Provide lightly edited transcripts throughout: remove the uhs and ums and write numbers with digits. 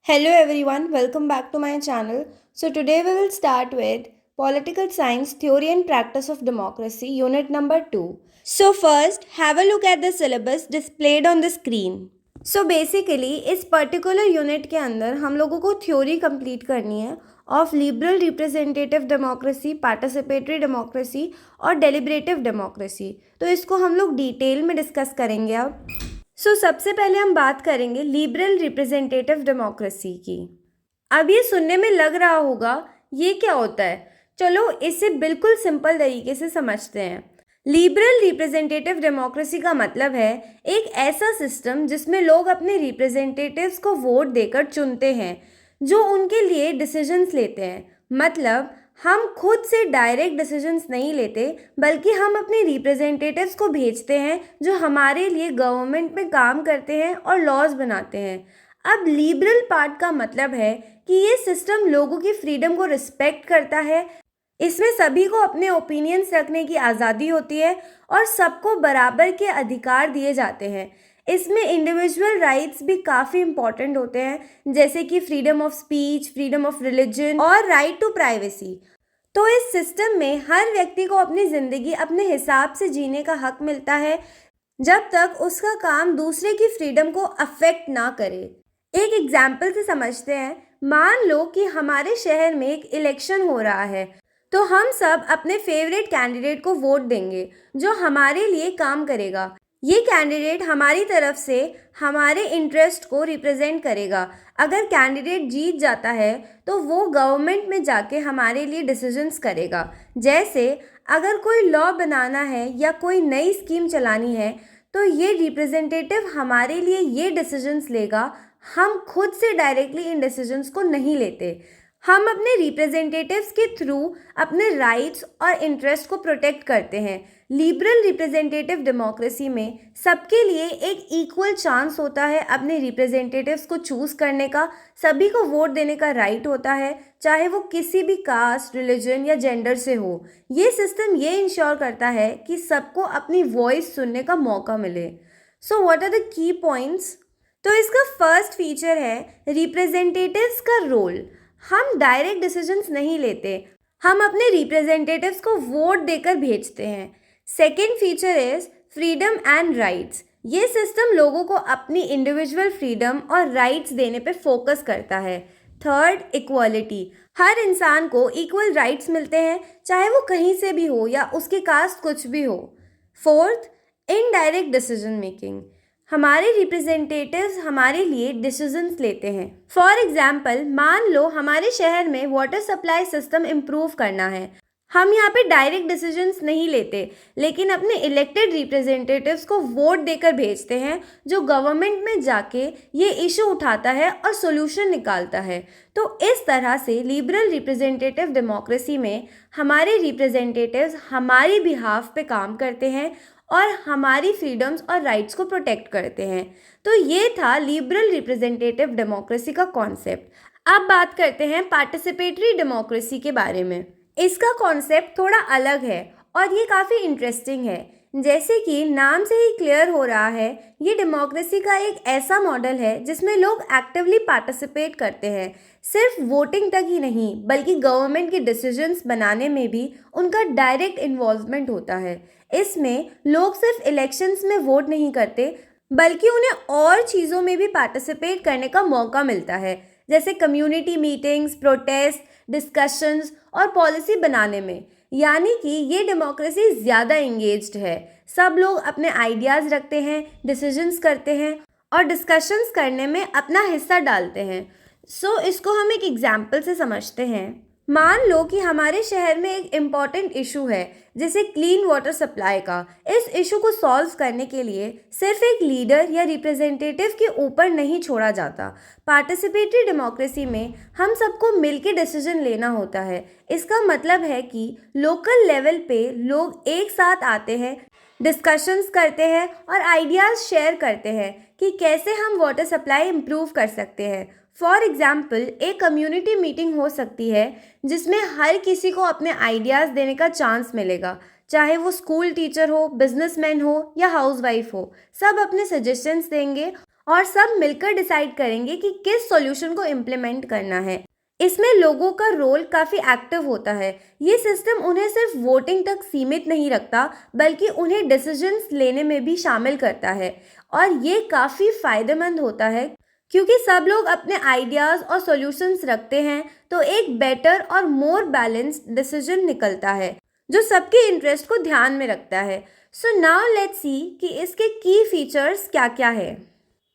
Hello everyone, welcome back to my channel. So today we will start with Political Science Theory and Practice of Democracy, unit number 2. So first, have a look at the syllabus displayed on the screen. So basically इस particular unit के अंदर हम लोगों को theory complete करनी है of liberal representative democracy, participatory democracy और deliberative democracy. तो इसको हम लोग डिटेल में डिस्कस करेंगे अब. सबसे पहले हम बात करेंगे लिबरल रिप्रेजेंटेटिव डेमोक्रेसी की. अब ये सुनने में लग रहा होगा ये क्या होता है. चलो इसे बिल्कुल सिंपल तरीके से समझते हैं. लिबरल रिप्रेजेंटेटिव डेमोक्रेसी का मतलब है एक ऐसा सिस्टम जिसमें लोग अपने रिप्रेजेंटेटिव्स को वोट देकर चुनते हैं जो उनके लिए डिसीजंस लेते हैं. मतलब हम खुद से डायरेक्ट डिसीजंस नहीं लेते बल्कि हम अपने रिप्रेजेंटेटिव्स को भेजते हैं जो हमारे लिए गवर्नमेंट में काम करते हैं और लॉज बनाते हैं. अब लिबरल पार्ट का मतलब है कि ये सिस्टम लोगों की फ्रीडम को रिस्पेक्ट करता है. इसमें सभी को अपने ओपिनियंस रखने की आज़ादी होती है और सबको बराबर के अधिकार दिए जाते हैं. इसमें इंडिविजुअल राइट्स भी काफ़ी इंपॉर्टेंट होते हैं जैसे कि freedom of speech, freedom of religion और राइट टू प्राइवेसी. तो इस सिस्टम में हर व्यक्ति को अपनी ज़िंदगी अपने हिसाब से जीने का हक मिलता है जब तक उसका काम दूसरे की फ्रीडम को अफेक्ट ना करे. एक एग्जाम्पल से समझते हैं. मान लो कि हमारे शहर में एक इलेक्शन हो रहा है तो हम सब अपने फेवरेट कैंडिडेट को वोट देंगे जो हमारे लिए काम करेगा. ये कैंडिडेट हमारी तरफ से हमारे इंटरेस्ट को रिप्रेजेंट करेगा. अगर कैंडिडेट जीत जाता है तो वो गवर्नमेंट में जाके हमारे लिए डिसीजंस करेगा. जैसे अगर कोई लॉ बनाना है या कोई नई स्कीम चलानी है तो ये रिप्रेजेंटेटिव हमारे लिए ये डिसीजंस लेगा. हम खुद से डायरेक्टली इन डिसीजंस को नहीं लेते. हम अपने रिप्रेजेंटेटिव्स के थ्रू अपने राइट्स और इंटरेस्ट को प्रोटेक्ट करते हैं. लिबरल रिप्रेजेंटेटिव डेमोक्रेसी में सबके लिए एक इक्वल चांस होता है अपने रिप्रेजेंटेटिव्स को चूज़ करने का. सभी को वोट देने का राइट होता है चाहे वो किसी भी कास्ट, रिलीजन या जेंडर से हो. ये सिस्टम ये इंश्योर करता है कि सबको अपनी वॉइस सुनने का मौका मिले. So what are the key points. तो इसका फर्स्ट फीचर है रिप्रेजेंटेटिव्स का रोल. हम डायरेक्ट डिसीजंस नहीं लेते, हम अपने रिप्रेजेंटेटिव्स को वोट देकर भेजते हैं. Second feature is freedom and rights. ये सिस्टम लोगों को अपनी इंडिविजुअल फ्रीडम और राइट्स देने पे फोकस करता है. Third, equality. हर इंसान को इक्वल राइट्स मिलते हैं चाहे वो कहीं से भी हो या उसकी कास्ट कुछ भी हो. Fourth, indirect decision making. हमारे रिप्रेजेंटेटिव्स हमारे लिए डिसीजंस लेते हैं. फॉर एग्जाम्पल, मान लो हमारे शहर में वाटर सप्लाई सिस्टम इम्प्रूव करना है. हम यहाँ पे डायरेक्ट डिसीजंस नहीं लेते लेकिन अपने इलेक्टेड रिप्रेजेंटेटिव्स को वोट देकर भेजते हैं जो गवर्नमेंट में जाके ये इशू उठाता है और सोल्यूशन निकालता है. तो इस तरह से लिबरल रिप्रेजेंटेटिव डेमोक्रेसी में हमारे रिप्रेजेंटेटिव्स हमारी बिहाफ पे काम करते हैं और हमारी फ्रीडम्स और राइट्स को प्रोटेक्ट करते हैं. तो ये था लिबरल रिप्रेजेंटेटिव डेमोक्रेसी का कॉन्सेप्ट. अब बात करते हैं पार्टिसिपेटरी डेमोक्रेसी के बारे में. इसका कॉन्सेप्ट थोड़ा अलग है और ये काफ़ी इंटरेस्टिंग है. जैसे कि नाम से ही क्लियर हो रहा है, ये डेमोक्रेसी का एक ऐसा मॉडल है जिसमें लोग एक्टिवली पार्टिसिपेट करते हैं. सिर्फ वोटिंग तक ही नहीं बल्कि गवर्नमेंट के डिसीजंस बनाने में भी उनका डायरेक्ट इन्वॉल्वमेंट होता है. इसमें लोग सिर्फ इलेक्शंस में वोट नहीं करते बल्कि उन्हें और चीज़ों में भी पार्टिसिपेट करने का मौका मिलता है जैसे कम्युनिटी मीटिंग्स, प्रोटेस्ट, डिस्कशंस और पॉलिसी बनाने में. यानी कि ये डेमोक्रेसी ज़्यादा इंगेज्ड है. सब लोग अपने आइडियाज़ रखते हैं, डिसीजंस करते हैं और डिस्कशंस करने में अपना हिस्सा डालते हैं. इसको हम एक एग्जाम्पल से समझते हैं. मान लो कि हमारे शहर में एक इम्पॉर्टेंट इशू है जैसे क्लीन वाटर सप्लाई का. इस इशू को सॉल्व करने के लिए सिर्फ एक लीडर या रिप्रेजेंटेटिव के ऊपर नहीं छोड़ा जाता. पार्टिसिपेटरी डेमोक्रेसी में हम सबको मिलकर डिसीजन लेना होता है. इसका मतलब है कि लोकल लेवल पे लोग एक साथ आते हैं, डिस्कशंस करते हैं और आइडियाज़ शेयर करते हैं कि कैसे हम वाटर सप्लाई इम्प्रूव कर सकते हैं. फॉर एग्जाम्पल, एक कम्युनिटी मीटिंग हो सकती है जिसमें हर किसी को अपने आइडियाज़ देने का चांस मिलेगा, चाहे वो स्कूल टीचर हो, बिजनेसमैन हो या हाउसवाइफ हो. सब अपने सजेशंस देंगे और सब मिलकर डिसाइड करेंगे कि किस सॉल्यूशन को इम्प्लीमेंट करना है। इसमें लोगों का रोल काफ़ी एक्टिव होता है। ये सिस्टम उन्हें सिर्फ वोटिंग तक सीमित नहीं रखता, बल्कि उन्हें डिसीजंस लेने में भी शामिल करता है। और ये काफ़ी फ़ायदेमंद होता है क्योंकि सब लोग अपने आइडियाज़ और सॉल्यूशंस रखते हैं, तो एक बेटर और मोर बैलेंस्ड डिसीजन निकलता है जो सबके इंटरेस्ट को ध्यान में रखता है। सो नाउ लेट्स सी कि इसके की फीचर्स क्या क्या है।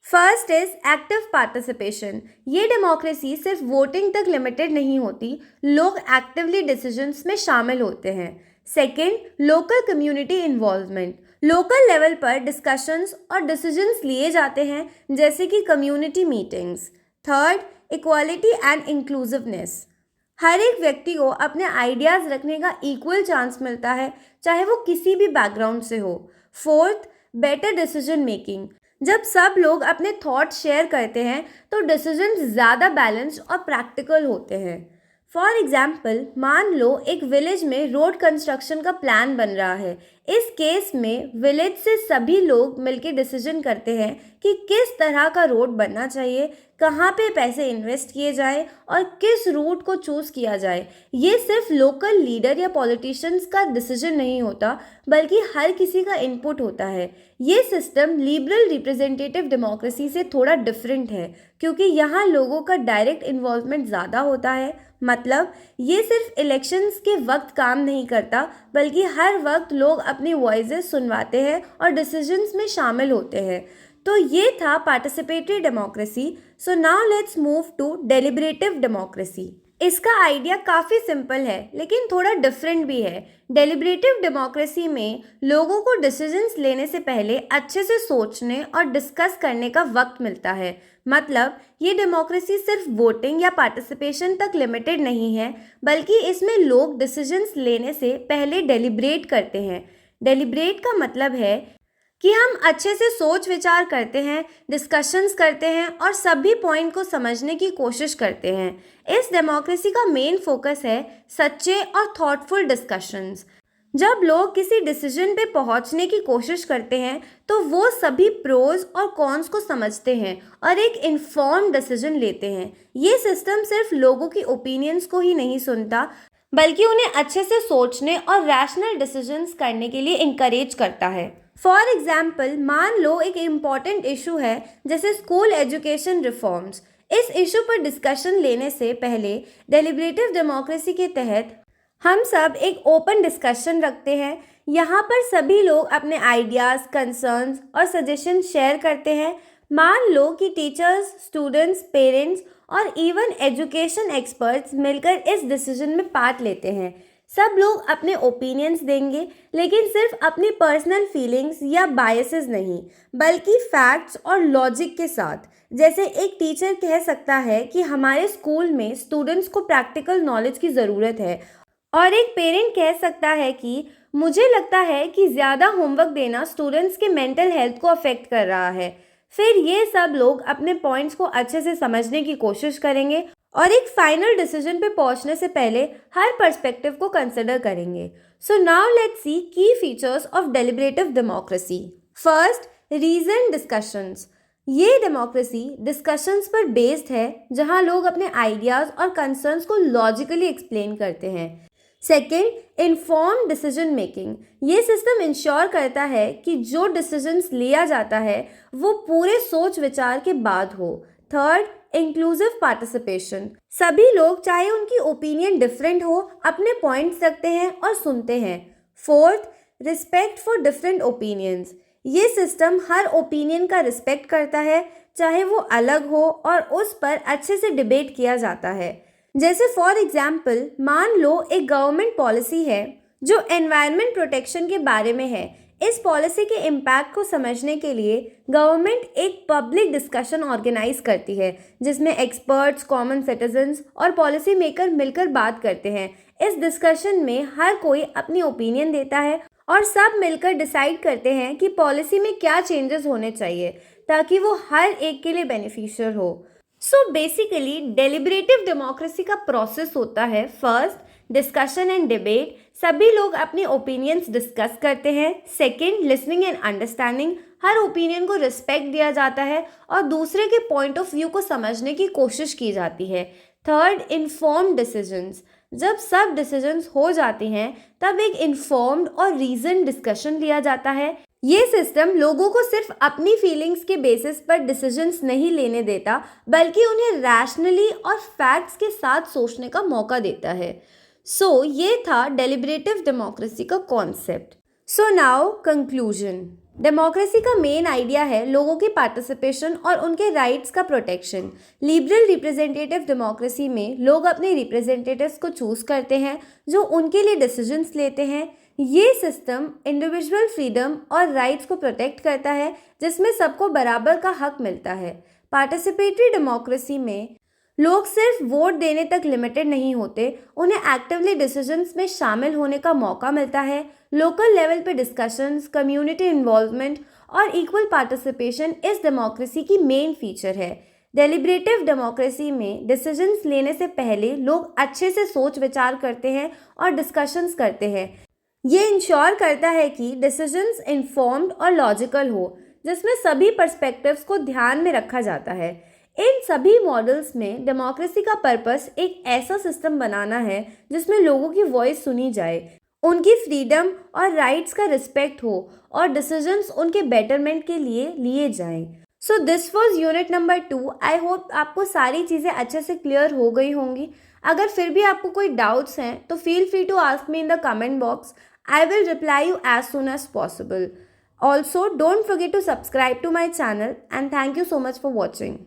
First is active participation. ये डेमोक्रेसी सिर्फ वोटिंग तक लिमिटेड नहीं होती, लोग एक्टिवली डिसीजंस में शामिल होते हैं। Second, local community involvement. Local level पर डिस्कशंस और डिसीजंस लिए जाते हैं, जैसे कि community meetings. Third, equality and inclusiveness. हर एक व्यक्ति को अपने आइडियाज़ रखने का इक्वल चांस मिलता है, चाहे वो किसी भी बैकग्राउंड से हो। Fourth, better decision making. जब सब लोग अपने थॉट शेयर करते हैं तो डिसीजंस ज़्यादा बैलेंस्ड और प्रैक्टिकल होते हैं। फॉर एग्जाम्पल, मान लो एक विलेज में रोड कंस्ट्रक्शन का प्लान बन रहा है। इस केस में विलेज से सभी लोग मिलकर डिसीजन करते हैं कि किस तरह का रोड बनना चाहिए, कहाँ पे पैसे इन्वेस्ट किए जाए और किस रूट को चूज़ किया जाए। ये सिर्फ लोकल लीडर या पॉलिटिशियंस का डिसीजन नहीं होता, बल्कि हर किसी का इनपुट होता है। ये सिस्टम लिबरल रिप्रेजेंटेटिव डेमोक्रेसी से थोड़ा डिफरेंट है, क्योंकि यहाँ लोगों का डायरेक्ट इन्वॉल्वमेंट ज़्यादा होता है। मतलब ये सिर्फ इलेक्शंस के वक्त काम नहीं करता, बल्कि हर वक्त लोग अपनी वॉइसेस सुनवाते हैं और डिसीजंस में शामिल होते हैं। तो ये था participatory democracy. So now let's move to deliberative democracy. इसका आइडिया काफ़ी सिंपल है, लेकिन थोड़ा डिफरेंट भी है। डेलिब्रेटिव डेमोक्रेसी में लोगों को डिसीजंस लेने से पहले अच्छे से सोचने और डिस्कस करने का वक्त मिलता है। मतलब ये डेमोक्रेसी सिर्फ वोटिंग या पार्टिसिपेशन तक लिमिटेड नहीं है, बल्कि इसमें लोग डिसीजंस लेने से पहले डेलिब्रेट करते हैं। डेलिब्रेट का मतलब है कि हम अच्छे से सोच विचार करते हैं, डिस्कशंस करते हैं और सभी पॉइंट को समझने की कोशिश करते हैं। इस डेमोक्रेसी का मेन फोकस है सच्चे और थॉटफुल डिस्कशंस। जब लोग किसी डिसीजन पे पहुंचने की कोशिश करते हैं तो वो सभी प्रोज और कॉन्स को समझते हैं और एक इन्फॉर्म्ड डिसीजन लेते हैं। ये सिस्टम सिर्फ लोगों की ओपिनियंस को ही नहीं सुनता, बल्कि उन्हें अच्छे से सोचने और रैशनल डिसीजंस करने के लिए इंकरेज करता है। फॉर एग्जाम्पल, मान लो एक इम्पॉर्टेंट इशू है जैसे स्कूल एजुकेशन रिफॉर्म्स। इस इशू पर डिस्कशन लेने से पहले डेलिब्रेटिव डेमोक्रेसी के तहत हम सब एक ओपन डिस्कशन रखते हैं। यहाँ पर सभी लोग अपने आइडियाज़, कंसर्न्स और सजेशन शेयर करते हैं। मान लो कि टीचर्स, स्टूडेंट्स, पेरेंट्स और इवन एजुकेशन एक्सपर्ट्स मिलकर इस डिसीजन में पार्ट लेते हैं। सब लोग अपने ओपिनियंस देंगे, लेकिन सिर्फ अपनी पर्सनल फीलिंग्स या बायसेस नहीं, बल्कि फैक्ट्स और लॉजिक के साथ। जैसे एक टीचर कह सकता है कि हमारे स्कूल में स्टूडेंट्स को प्रैक्टिकल नॉलेज की ज़रूरत है, और एक पेरेंट कह सकता है कि मुझे लगता है कि ज़्यादा होमवर्क देना स्टूडेंट्स के मेंटल हेल्थ को अफेक्ट कर रहा है। फिर ये सब लोग अपने पॉइंट्स को अच्छे से समझने की कोशिश करेंगे और एक फाइनल डिसीजन पे पहुंचने से पहले हर पर्सपेक्टिव को कंसिडर करेंगे। सो now let's see key features of deliberative democracy. First, reason discussions. ये डेमोक्रेसी डिस्कशंस पर बेस्ड है, जहां लोग अपने आइडियाज़ और कंसर्न्स को लॉजिकली एक्सप्लेन करते हैं। Second, informed decision making. ये सिस्टम इंश्योर करता है कि जो डिसीजंस लिया जाता है वो पूरे सोच विचार के बाद हो। Third, inclusive participation. सभी लोग, चाहे उनकी ओपिनियन डिफरेंट हो, अपने पॉइंट्स रखते हैं और सुनते हैं। Fourth, respect for different opinions. ये सिस्टम हर ओपिनियन का रिस्पेक्ट करता है, चाहे वो अलग हो, और उस पर अच्छे से डिबेट किया जाता है। जैसे फॉर एग्जाम्पल, मान लो एक गवर्नमेंट पॉलिसी है जो एनवायरनमेंट प्रोटेक्शन के बारे में है। इस पॉलिसी के इम्पैक्ट को समझने के लिए गवर्नमेंट एक पब्लिक डिस्कशन ऑर्गेनाइज करती है, जिसमें एक्सपर्ट्स, कॉमन सिटीजन्स और पॉलिसी मेकर मिलकर बात करते हैं। इस डिस्कशन में हर कोई अपनी ओपिनियन देता है और सब मिलकर डिसाइड करते हैं कि पॉलिसी में क्या चेंजेस होने चाहिए ताकि वो हर एक के लिए बेनिफिशियल हो। सो बेसिकली डेलिब्रेटिव डेमोक्रेसी का प्रोसेस होता है, फर्स्ट डिस्कशन एंड डिबेट, सभी लोग अपने ओपिनियंस डिस्कस करते हैं। Second, listening and understanding, her opinion को रिस्पेक्ट दिया जाता है और दूसरे के पॉइंट ऑफ व्यू को समझने की कोशिश की जाती है। थर्ड, इन्फॉर्म्ड डिसीजंस, जब सब डिसीजंस हो जाते हैं तब एक इन्फॉर्म्ड और रीजन डिस्कशन लिया जाता है। ये सिस्टम लोगों को सिर्फ अपनी फीलिंग्स के बेसिस पर डिसीजंस नहीं लेने देता, बल्कि उन्हें रैशनली और फैक्ट्स के साथ सोचने का मौका देता है। ये था डेलिब्रेटिव डेमोक्रेसी का कॉन्सेप्ट। Now conclusion. डेमोक्रेसी का मेन आइडिया है लोगों की पार्टिसिपेशन और उनके राइट्स का प्रोटेक्शन। लिबरल रिप्रेजेंटेटिव डेमोक्रेसी में लोग अपने रिप्रेजेंटेटिव्स को चूज करते हैं जो उनके लिए डिसीजंस लेते हैं। ये सिस्टम इंडिविजुअल फ्रीडम और राइट्स को प्रोटेक्ट करता है, जिसमें सबको बराबर का हक मिलता है। पार्टिसिपेटरी डेमोक्रेसी में लोग सिर्फ वोट देने तक लिमिटेड नहीं होते, उन्हें एक्टिवली डिसीजंस में शामिल होने का मौका मिलता है। लोकल लेवल पे डिस्कशंस, कम्युनिटी इन्वॉल्वमेंट और इक्वल पार्टिसिपेशन इस डेमोक्रेसी की मेन फीचर है। डेलिब्रेटिव डेमोक्रेसी में डिसीजंस लेने से पहले लोग अच्छे से सोच विचार करते हैं और डिस्कशंस करते हैं। ये इंश्योर करता है कि डिसीजंस इन्फॉर्म्ड और लॉजिकल हो, जिसमें सभी पर्सपेक्टिव्स को ध्यान में रखा जाता है। इन सभी मॉडल्स में डेमोक्रेसी का पर्पस एक ऐसा सिस्टम बनाना है जिसमें लोगों की वॉइस सुनी जाए, उनकी फ्रीडम और राइट्स का रिस्पेक्ट हो और डिसीजंस उनके बेटरमेंट के लिए लिए जाएं। This was unit number 2। I hope आपको सारी चीज़ें अच्छे से क्लियर हो गई होंगी। अगर फिर भी आपको कोई डाउट्स हैं तो feel free to ask me in the comment box. I will reply you as soon as possible. Also, don't forget to subscribe to my channel and thank you so much for watching.